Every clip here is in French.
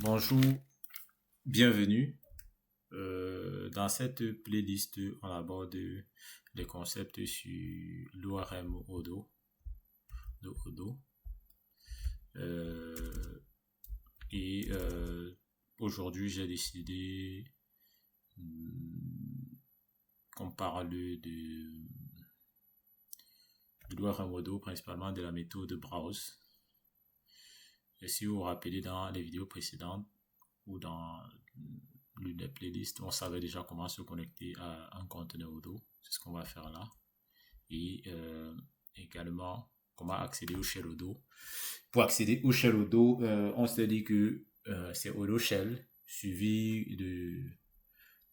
Bonjour, bienvenue. Dans cette playlist, on aborde les concepts sur l'ORM Odo, de Odo. Euh, Aujourd'hui, j'ai décidé qu'on parle de l'ORM Odo, principalement de la méthode browse. Et si vous vous rappelez dans les vidéos précédentes ou dans l'une des playlists, on savait déjà comment se connecter à un conteneur Odo. C'est ce qu'on va faire là. Et également, comment accéder au shell Odo. Pour accéder au shell Odo, on s'est dit que c'est Odo shell suivi de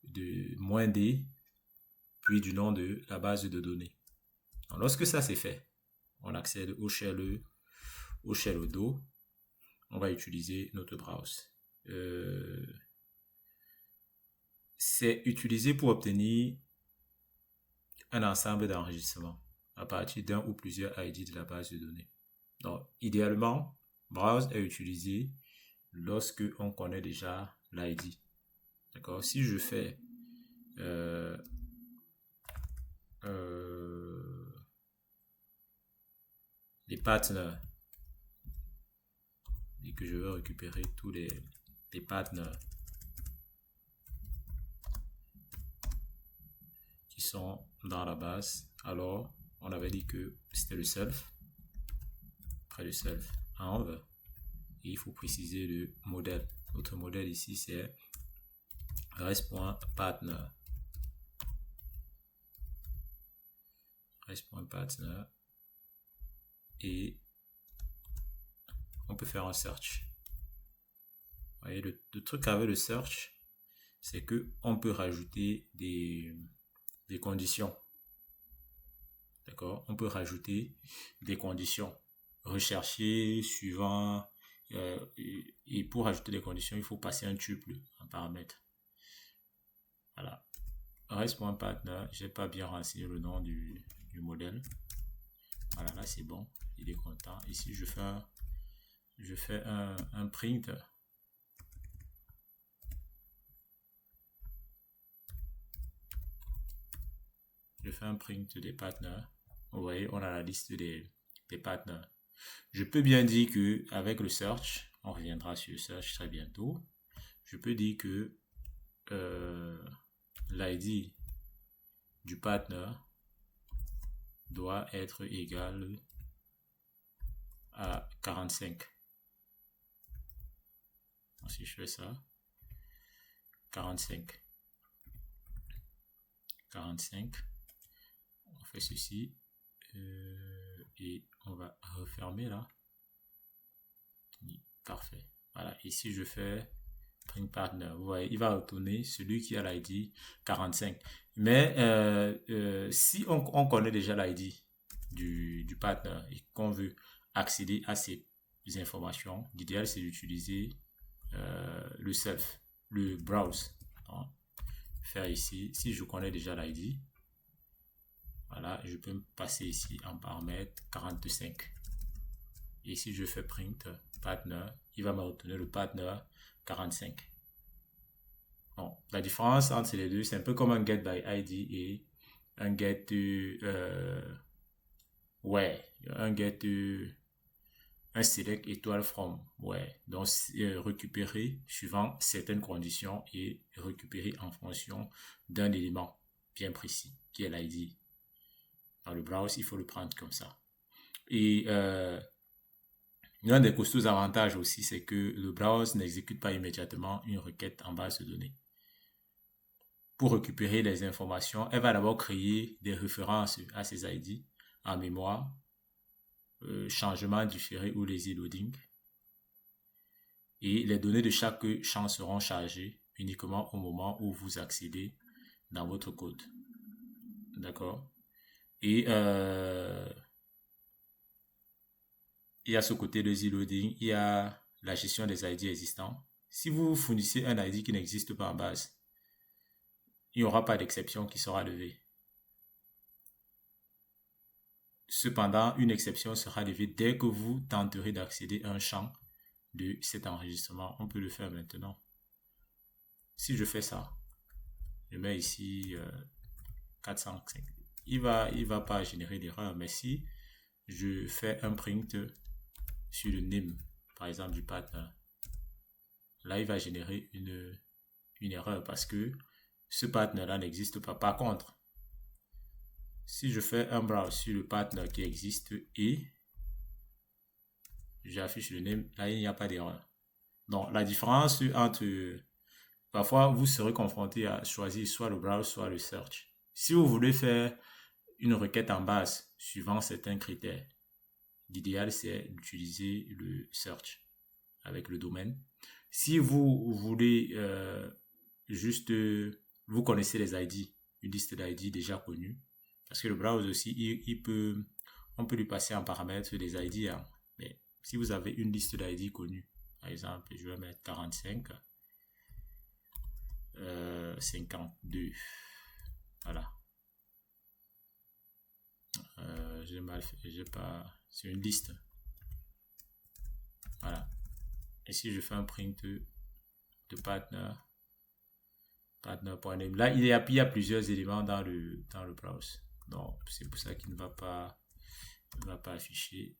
-d, puis du nom de la base de données. Donc, lorsque ça c'est fait, on accède au shell Odo. On va utiliser notre browse. C'est utilisé pour obtenir un ensemble d'enregistrements à partir d'un ou plusieurs ID de la base de données. Donc, idéalement, browse est utilisé lorsque on connaît déjà l'ID. D'accord? Si je fais les partners et que je veux récupérer tous les partners qui sont dans la base, alors on avait dit que c'était le self. Après le self, env, et il faut préciser le modèle. Notre modèle ici c'est res.partner. res.partner, et on peut faire un search. Vous voyez, le truc avec le search, c'est que on peut rajouter des conditions. D'accord? On peut rajouter des conditions rechercher suivant et pour rajouter des conditions, il faut passer un tuple en paramètre. Voilà. res.partner, j'ai pas bien renseigné le nom du modèle. Voilà, là c'est bon, il est content. Ici je fais un print. Je fais un print des partners. Vous voyez, on a la liste des partners. Je peux bien dire que avec le search, on reviendra sur le search très bientôt. Je peux dire que l'ID du partner doit être égal à 45. Donc, si je fais ça, 45, on fait ceci et on va refermer là. Parfait. Voilà, ici je fais print partner. Vous voyez, il va retourner celui qui a l'ID 45. Mais si on connaît déjà l'ID du partner et qu'on veut accéder à ces informations, l'idéal c'est d'utiliser le self, le browse. Donc, faire ici, si je connais déjà l'ID, voilà, je peux me passer ici en paramètre 45. Et si je fais print partner, il va me retourner le partner 45. Bon, la différence entre les deux, c'est un peu comme un get by ID et un get un select étoile from. Ouais, donc récupérer suivant certaines conditions et récupérer en fonction d'un élément bien précis qui est l'ID. Dans le browse, il faut le prendre comme ça. Et l'un des costauds avantages aussi, c'est que le browse n'exécute pas immédiatement une requête en base de données. Pour récupérer les informations, elle va d'abord créer des références à ces ID en mémoire, changements différés ou lazy loading. Et les données de chaque champ seront chargées uniquement au moment où vous accédez dans votre code. D'accord? Et il y a ce côté de lazy loading, il y a la gestion des ID existants. Si vous fournissez un ID qui n'existe pas en base, il n'y aura pas d'exception qui sera levée. Cependant, une exception sera levée dès que vous tenterez d'accéder à un champ de cet enregistrement. On peut le faire maintenant. Si je fais ça, je mets ici 405. Il va pas générer d'erreur, mais si je fais un print sur le name, par exemple, du partner, là, il va générer une erreur parce que ce partner-là n'existe pas. Par contre, si je fais un browse sur le partner qui existe et j'affiche le name, là, il n'y a pas d'erreur. Donc, la différence entre... Parfois, vous serez confronté à choisir soit le browse, soit le search. Si vous voulez faire une requête en base suivant certains critères, l'idéal, c'est d'utiliser le search avec le domaine. Si vous voulez juste... vous connaissez les ID, une liste d'ID déjà connue, parce que le browse aussi, on peut lui passer en paramètre des ID. Hein. Mais si vous avez une liste d'ID connue, par exemple, je vais mettre 45, 52, voilà. J'ai mal fait, j'ai pas, c'est une liste, voilà. Et si je fais un print de partner.name, là il y a plusieurs éléments dans le browse, donc c'est pour ça qu'il ne va pas afficher.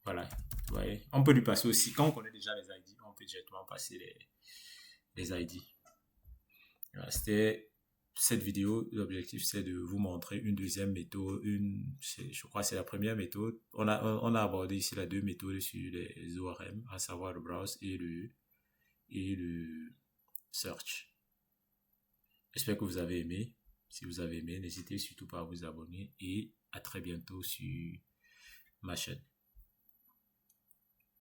Voilà, vous voyez, on peut lui passer aussi, quand on connaît déjà les ID, on peut directement passer les ID. Voilà, c'était cette vidéo. L'objectif, c'est de vous montrer une deuxième méthode. Je crois que c'est la première méthode. On a abordé ici les deux méthodes sur les ORM, à savoir le browse et le search. J'espère que vous avez aimé. Si vous avez aimé, n'hésitez surtout pas à vous abonner et à très bientôt sur ma chaîne.